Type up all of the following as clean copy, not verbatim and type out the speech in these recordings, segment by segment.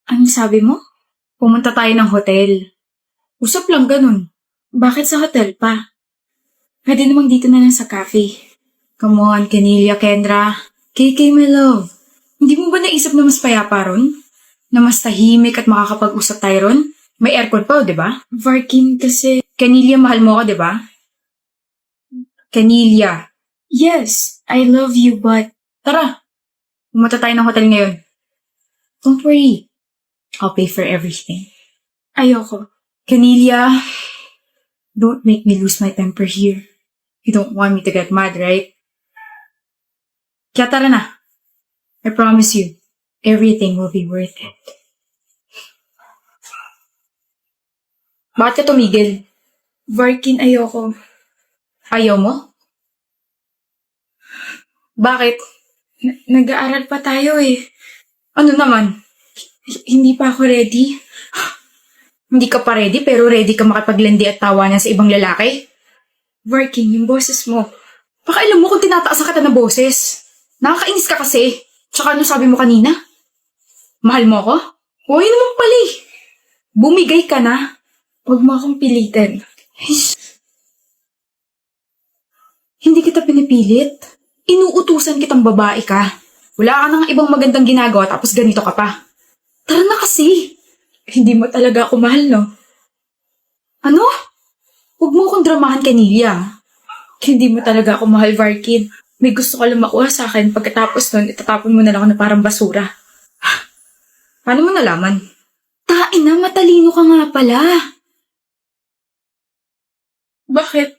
Anong sabi mo? Pumunta tayo ng hotel. Usap lang ganun. Bakit sa hotel pa? Pwede namang dito na lang sa cafe. Come on, Canilla, Kendra. KK, my love. Hindi mo ba naisip na mas payapa ron? Na mas tahimik at makakapag-usap tayo ron? May aircon pa, di ba? Varkin kasi... Canilla, mahal mo ako, di ba? Canilla. Yes, I love you, but... Tara, pumunta tayo ng hotel ngayon. Don't worry. I'll pay for everything. Ayoko. Canilla, don't make me lose my temper here. You don't want me to get mad, right? Kaya tara na. I promise you, everything will be worth it. Bakit ka tumigil? Varkin, ayoko. Ayaw mo? Bakit? Nag-aaral pa tayo eh. Ano naman? Hindi pa ako ready. Hindi ka pa ready pero ready ka makipaglandi at tawanan sa ibang lalaki? Varkin, yung boses mo. Baka alam mo kung tinataasan kita ng boses. Nakakainis ka kasi. Tsaka ano sabi mo kanina? Mahal mo ako? Huwag naman pala eh. Bumigay ka na. Huwag mo akong pilitin. Hindi kita pinipilit. Inuutusan kitang babae ka. Wala ka nang ibang magandang ginagawa tapos ganito ka pa. Tara na kasi. Hindi mo talaga ako mahal, no? Ano? Huwag mo akong dramahan, Canilla. Hindi mo talaga ako mahal, Varkin. May gusto ka lang makuha sa akin. Pagkatapos nun, itatapon mo na lang ako na parang basura. Paano mo nalaman? Tain na, matalino ka nga pala. Bakit?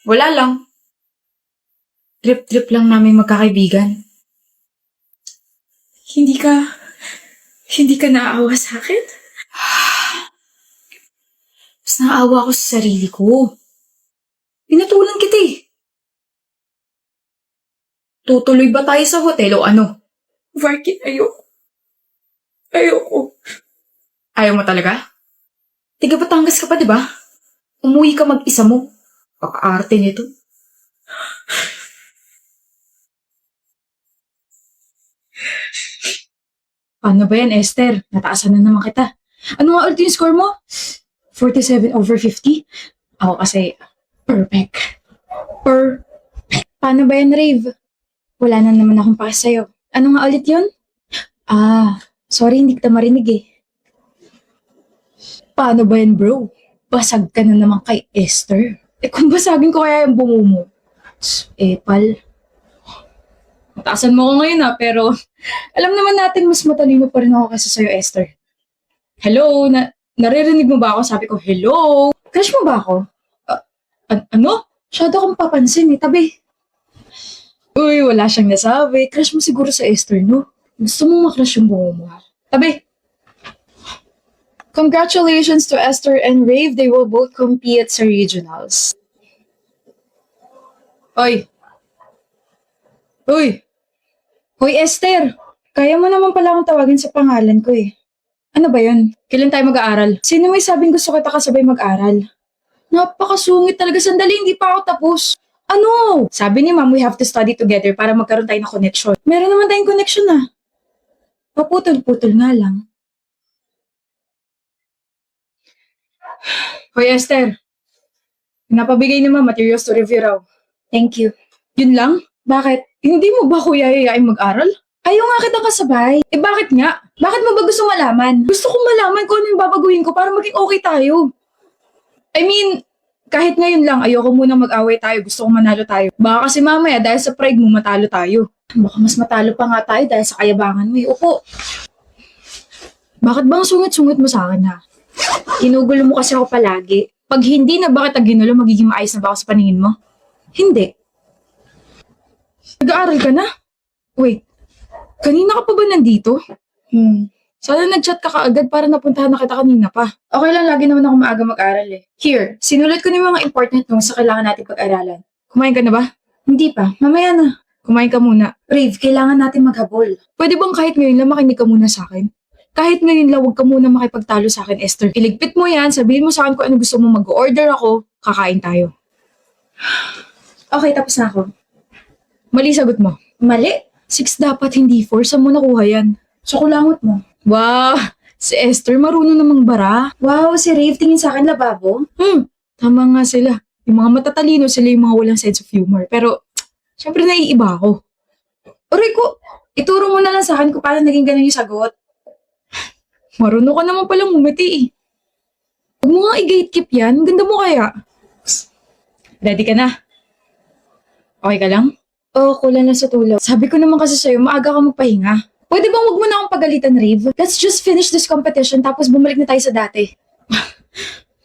Wala lang. Trip-trip lang namin magkakaibigan. Hindi ka naaawa sa akin? Mas naawa ako sa sarili ko. Pinatulan kita eh. Tutuloy ba tayo sa hotel o ano? Varkin, ayoko. Ayoko. Ayaw mo talaga? Tiga Batangas ka pa, di ba? Umuwi ka mag-isa mo. Paka-arte nito. Paano ba yan, Esther? Nataasan na naman kita. Ano nga ulit yung score mo? 47/50? Ako kasi, perfect. Paano ba yan, Rave? Wala na naman akong pake sa'yo. Ano nga ulit yun? Sorry, hindi kita marinig eh. Paano ba yan, bro? Basag ka na naman kay Esther. Kung basagin ko kaya yung bungo mo. Pal. Mataasan mo ko ngayon pero alam naman natin mas matalino pa rin ako kaysa sa'yo, Esther. Hello? Naririnig mo ba ako? Sabi ko, hello? Crush mo ba ako? Ano? Masyado akong papansin eh, tabi. Uy, wala siyang nasabi. Crush mo siguro sa Esther, no? Gusto mong makrush yung bungo mo, ha? Tabi. Congratulations to Esther and Rave. They will both compete sa regionals. Oy. Hoy, Esther! Kaya mo naman pala akong tawagin sa pangalan ko eh. Ano ba yun? Kailan tayo mag-aaral? Sino may sabing gusto kita kasabay mag-aral? Napakasungit talaga. Sandali, hindi pa ako tapos. Ano? Sabi ni Ma'am, we have to study together para magkaroon tayo ng connection. Meron naman tayong connection ah. Paputol-putol nga lang. Hoy, Esther. Napabigay ni Ma'am materials to review raw. Thank you. Yun lang? Bakit? Hindi mo ba kuya yayain mag-aral? Ayaw nga kitang kasabay. Bakit nga? Bakit mo ba gusto malaman? Gusto kong malaman kung ano yung babaguhin ko para maging okay tayo. I mean, kahit ngayon lang, ayoko munang mag-away tayo. Gusto kong manalo tayo. Baka kasi mamaya dahil sa pride mo matalo tayo. Baka mas matalo pa nga tayo dahil sa kayabangan mo eh. Upo. Bakit bang sungit-sungit mo sa akin ha? Ginugulo mo kasi ako palagi. Pag hindi na ba kita ginulo, magiging maayos na ba ako sa paningin mo? Hindi. Nag-aaral ka na? Wait, kanina ka pa ba nandito? Sana nag-chat ka kaagad para napuntahan na kita kanina pa. Okay lang, lagi naman ako maaga mag-aral eh. Here, sinulat ko na yung mga important notes sa kailangan natin pag-aralan. Kumain ka na ba? Hindi pa, mamaya na. Kumain ka muna. Rave, kailangan natin maghabol. Pwede bang kahit ngayon lang makinig ka muna sa akin? Kahit ngayon lang, huwag ka muna makipagtalo sa akin, Esther. Iligpit mo yan, sabihin mo sa akin kung ano gusto mo, mag-order ako, kakain tayo. Okay, tapos na ako. Mali sagot mo. Mali? 6 dapat, hindi 4. Saan mo nakuha yan? Sa kulangot mo. Wow! Si Esther marunong namang bara. Wow, si Rave tingin sa akin lababo. Tama nga sila. Yung mga matatalino sila yung mga walang sense of humor. Pero, syempre naiiba ako. Aray ko, ituro mo na lang sa akin kung paano naging ganun yung sagot. Marunong ka naman palang ngumiti eh. Huwag mo nga i-gatekeep yan. Ganda mo kaya. Ready ka na? Okay ka lang? Oo, kulang na sa tulog. Sabi ko naman kasi sa'yo, maaga ka magpahinga. Pwede bang wag mo na akong pagalitan, Rave? Let's just finish this competition tapos bumalik na tayo sa dati.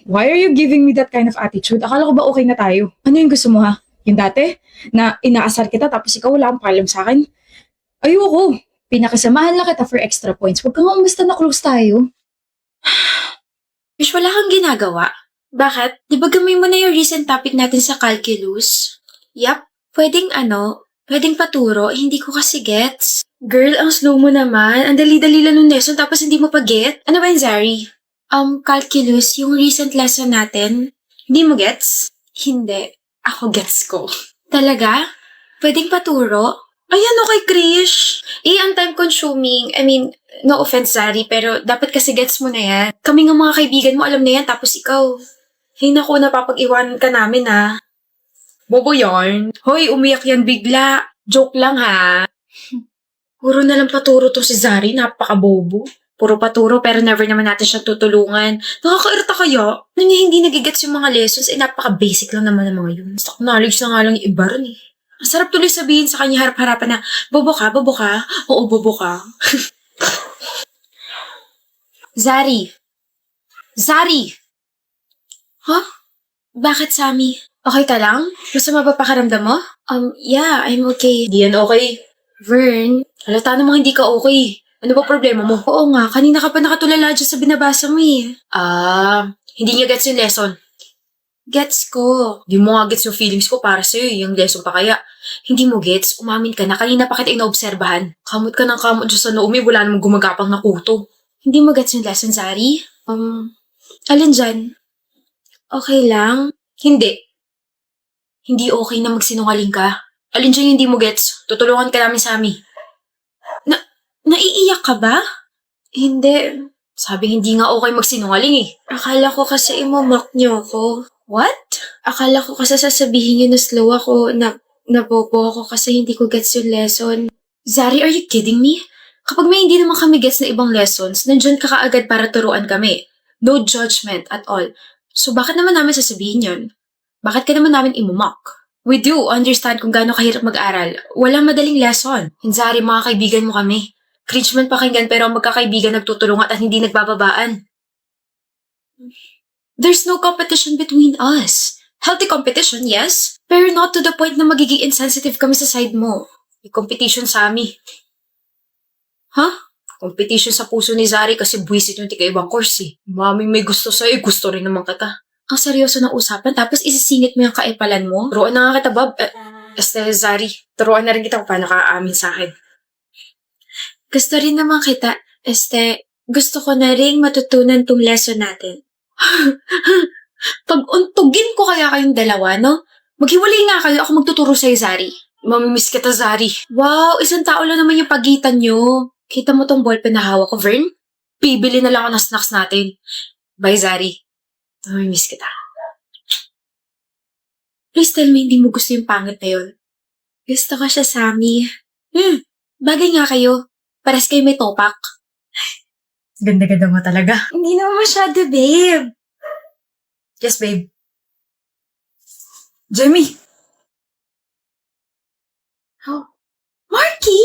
Why are you giving me that kind of attitude? Akala ko ba okay na tayo? Ano yung gusto mo ha? Yung dati? Na inaasar kita tapos ikaw wala kang pakialam sa akin? Ayoko. Pinakasamahan lang kita for extra points. Huwag kang umasta na close tayo. Wish, wala kang ginagawa. Bakit? Di ba gamay mo na yung recent topic natin sa calculus? Yap, pwedeng paturo, hindi ko kasi gets. Girl, ang slow mo naman. Ang dali-dali lang ng lesson tapos hindi mo pa get. Ano ba yun, Zari? Calculus, yung recent lesson natin. Hindi mo gets? Hindi. Ako gets ko. Talaga? Pwedeng paturo? Ayan, okay, Krish. Ang time-consuming. I mean, no offense, Zari, pero dapat kasi gets mo na yan. Kami nga mga kaibigan mo, alam na yan, tapos ikaw. Hey, naku, napapag-iwanan ka namin, ha? Bobo yarn. Hoy, umiyak yan bigla. Joke lang, ha? Puro na lang paturo to si Zari, napaka-bobo. Puro paturo pero never naman natin siya tutulungan. Nakakairita kaya? Ano niya hindi nagigets yung mga lessons? Napaka-basic lang naman ng mga yun. Stock knowledge na nga lang yung iba rin eh. Ang sarap tuloy sabihin sa kanya harap-harapan na, bobo ka, bobo ka? Oo, bobo ka. Zari! Zari! Huh? Bakit, Sammy? Okay ka lang? Masama ba pakiramdam mo? Yeah, I'm okay. Di yan okay. Vern, halata namang hindi ka okay. Ano ba problema mo? Oo nga, kanina ka pa nakatulala dyan sa binabasa mo eh. Hindi niya gets yung lesson. Gets ko. Di mo nga gets yung feelings ko para sa'yo, yung lesson pa kaya. Hindi mo gets, umamin ka na kanina pa kita inaobserbahan. Kamot ka ng kamot dyan sa Naomi, wala namang gumagapang na kuto. Hindi mo gets yung lesson, Zari? Alin dyan? Okay lang? Hindi. Hindi okay na magsinungaling ka. Alin dyan yung hindi mo gets? Tutulungan ka namin, Sammy. Naiiyak ka ba? Hindi. Sabi hindi nga okay magsinungaling eh. Akala ko kasi imamock niyo ako. What? Akala ko kasi sasabihin niyo na slow ako, na nabobo ako kasi hindi ko gets yung lesson. Zari, are you kidding me? Kapag may hindi naman kami gets na ibang lessons, nandyan ka kaagad para turuan kami. No judgment at all. So bakit naman namin sasabihin yun? Bakit ka naman namin imamock? We do understand kung gaano kahirap mag-aral. Walang madaling lesson. Zari, mga kaibigan mo kami. Cringe man pakinggan pero ang magkakaibigan nagtutulungan at hindi nagbababaan. There's no competition between us. Healthy competition, yes. Pero not to the point na magiging insensitive kami sa side mo. May competition sa amin. Huh? Competition sa puso ni Zari kasi buwisit yung tika-ibang course eh. Mami may gusto sa'yo, gusto rin naman kita. Ang seryoso ng usapan tapos isisingit mo yung kaipalan mo? Turuan na nga kita, Bob. Zari, turuan na rin kita kung paano ka aamin sa akin. Gusto rin naman kita. Gusto ko na rin matutunan tong lesson natin. Pag-untugin ko kaya kayong dalawa, no? Maghiwalay nga kayo, ako magtuturo sa'yo, Zari. Mamimiss kita, Zari. Wow, isang tao lang naman yung pagitan nyo. Kita mo tong ballpen na hawak ko, Vern? Bibili na lang ako ng snacks natin. Bye, Zari. Mamimiss kita. Please tell me hindi mo gusto yung pangit na yun. Gusto ko siya, Sammy. Bagay nga kayo. Pares kayo may topak. Ganda-ganda mo talaga. Hindi naman masyado, babe. Yes, babe. Jamie! Oh. Marky!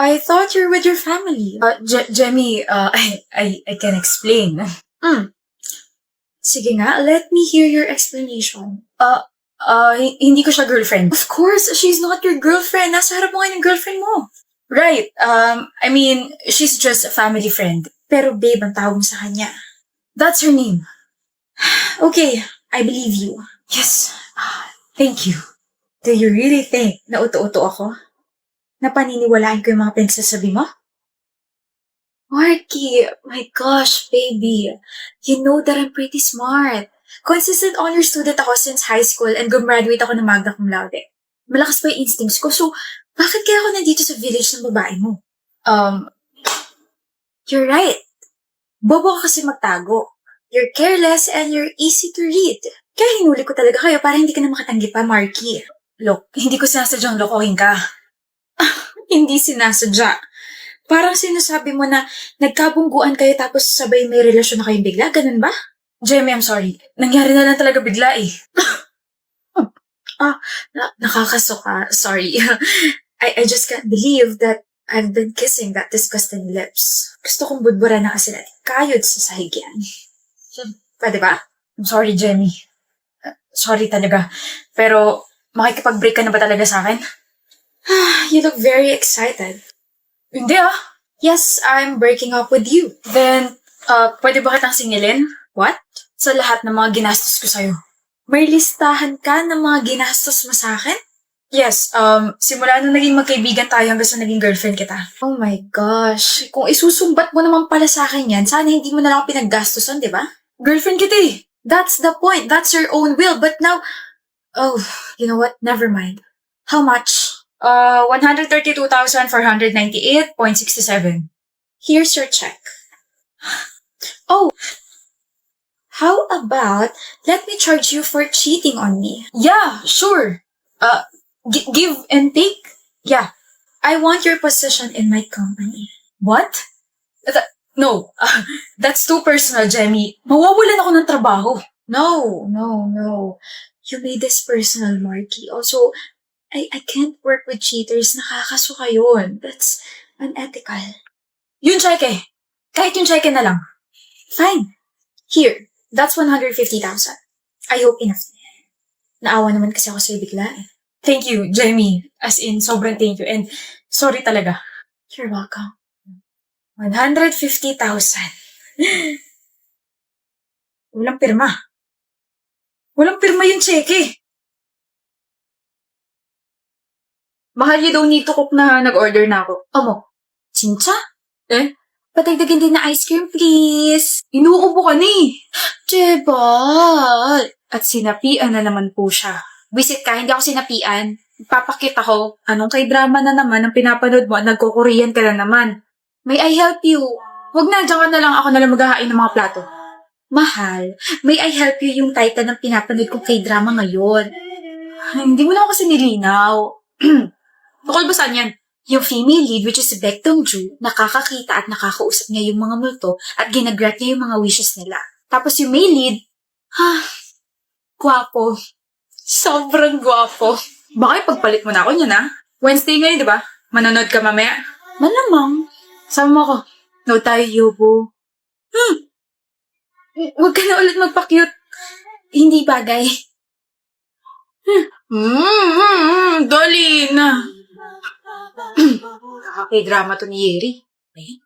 I thought you're with your family. Jamie, I can explain. Sige nga, let me hear your explanation. Hindi ko siya girlfriend. Of course, she's not your girlfriend. Nasa harap mo ngayon ng girlfriend mo. Right. I mean, she's just a family friend. Pero babe, ang tawag mo sa kanya. That's her name. Okay, I believe you. Yes. Thank you. Do you really think na uto-uto ako? Napaniniwalaan ko yung mga pinagsasabi mo? Marky, my gosh, baby. You know that I'm pretty smart. Consistent honor student ako since high school and gumraduate ako ng magna cum laude. Malakas pa yung instincts ko, so bakit kaya ako nandito sa village ng babae mo? Um, you're right. Bobo ka kasi magtago. You're careless and you're easy to read. Kaya hinuli ko talaga kayo para hindi ka na makatanggi pa, Marky. Look, hindi ko sinasadyang lokohin ka. Hindi sinasadya. Parang sinasabi mo na nagkabungguan kayo tapos sabay may relasyon na kayong bigla, ganun ba? Jamie, I'm sorry. Nangyari na lang talaga bigla eh. Nakakasuka. Sorry. I just can't believe that I've been kissing that disgusting lips. Gusto kong budbura na kasi natin kayod sa sahig yan. Pwede ba? I'm sorry, Jamie. Sorry talaga. Pero, makikipag-break ka na ba talaga sa akin? You look very excited. Hindi ah. Yes, I'm breaking up with you. Then, pwede ba kitang singilin? What? Sa lahat ng mga ginastos ko sa'yo. May listahan ka ng mga ginastos mo sa akin? Yes, simula nung naging magkaibigan tayo hanggang sa naging girlfriend kita. Oh my gosh. Kung isusumbat mo naman pala sa akin yan, sana hindi mo na lang ako pinaggastosan, di ba? Girlfriend kita eh. That's the point. That's your own will. But now, oh, you know what? Never mind. How much? 132,498.67. Here's your check. Oh, how about let me charge you for cheating on me? Yeah, sure. Give and take? Yeah. I want your position in my company. What? No, that's too personal, Jamie. Mawawalan ako ng trabaho. No. You made this personal, Marky. Also, I can't work with cheaters. Nakakasuka yun. That's unethical. Yung cheque. Kahit yung cheque na lang. Fine. Here, that's 150,000. I hope enough na yan. Naawa naman kasi ako sa'yo bigla eh. Thank you, Jamie. As in, sobrang thank you. And sorry talaga. You're welcome. 150,000. Walang pirma. Walang pirma yung cheque. Mahal you don't need to cook na nag-order na ako. Amo, Chincha? Eh? Patagdagan din na ice cream, please. Inuubo ka ni. Jebal. At sinapian na naman po siya. Visit ka, hindi ako sinapian. Papakita ko, anong kay drama na naman ang pinapanood mo at nagko-Korean ka na naman. May I help you? Huwag na, dyan ka na lang, ako na lang maghahain ng mga plato. Mahal, may I help you yung title ng pinapanood kong kay drama ngayon. Hindi mo naman kasi nilinaw. Bukol ba saan yan? Yung female lead, which is si Baek Dong-ju, nakakakita at nakakausap niya yung mga multo at ginagrat niya yung mga wishes nila. Tapos yung male lead, gwapo. Sobrang gwapo. Baka ipagpalit mo na ako niyan, ha? Wednesday ngayon, di ba? Manonood ka mamaya? Malamang. Sama mo ako. No tayo, Yobo. Huwag ka na ulit magpa-cute. Hindi bagay. Dali na. Nakakay-drama to ni Yeri. Ayan.